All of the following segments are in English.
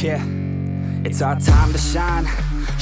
Yeah, it's our time to shine.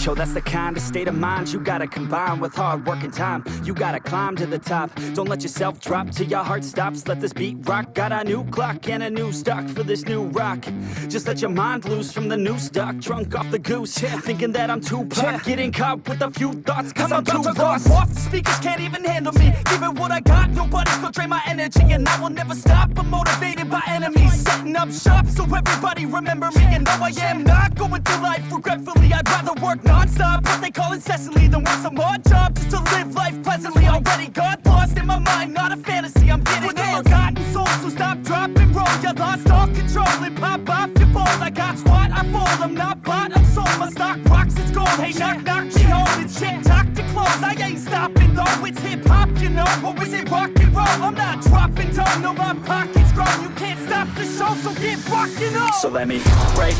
Yo, that's the kind of state of mind you gotta combine with hard work and time. You gotta climb to the top. Don't let yourself drop till your heart stops. Let this beat rock. Got a new clock and a new stock for this new rock. Just let your mind loose from the new stock. Drunk off the goose, thinking that I'm too pop. Getting caught with a few thoughts, cause I'm too lost. Off the speakers can't even handle me. Giving what I got, nobody's gonna drain my energy. And I will never stop, I'm motivated by enemies. Setting up shop so everybody remember me. And though I am not going through life regretfully, I'd rather work non-stop, what they call incessantly, than work some odd job just to live life pleasantly. Already got lost in my mind, not a fantasy, I'm getting it. Forgotten souls, so stop, drop, and roll. You lost all control and pop off your ball. I got squat, I fall, I'm not bought, I'm sold. My stock rocks, it's gold. Hey, knock, knock, me home. It's shit, talk to close. I ain't stopping though, it's hip-hop, you know. Or is it rock and roll? I'm not dropping down, no, my pocket's grown. You can't stop the show, so get rockin' up. So let me break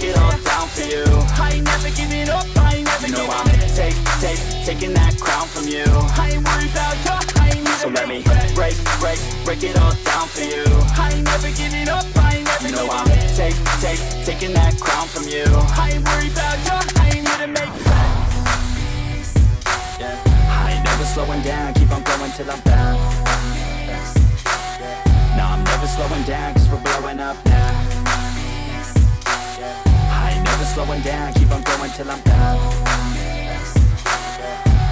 it all down for you. I ain't never giving up, I ain't never giving up. Taking that crown from you. I ain't worried about you, I ain't never. So let me break it all down for you. I ain't never giving up, I ain't never giving up. I'm taking that crown from you. I ain't worried about you, I ain't here to make friends. Yeah. I ain't never slowing down, keep on going till I'm down. No, I'm never slowing down, cause we're blowing up now. I ain't never slowing down, keep on going till I'm down.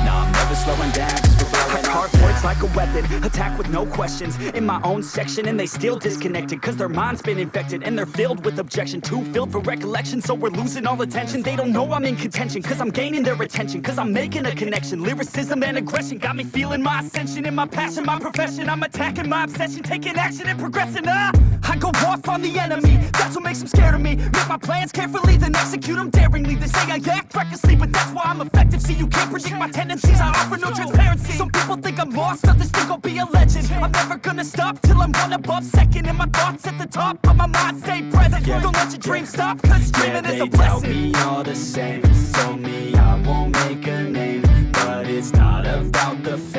No, I'm never slowing down, cause we're blowing up. Hard words like a weapon, attack with no questions. In my own section and they still disconnected, cause their mind's been infected and they're filled with objection. Too filled for recollection, so we're losing all attention. They don't know I'm in contention, cause I'm gaining their attention, cause I'm making a connection. Lyricism and aggression got me feeling my ascension. In my passion, my profession, I'm attacking my obsession, taking action and progressing. I go off on the enemy, that's what makes them scared of me. Make my plans carefully, then execute them daringly. They say I act recklessly, but that's why I'm effective. See, you can't predict my tendencies, I offer no transparency. Some people think I'm lost, others think I'll be a legend. I'm never gonna stop till I'm one above second. And my thoughts at the top, but my mind stay present. Don't let your dreams stop, cause dreaming is a blessing. They tell me all the same, told me I won't make a name, but it's not about the fame.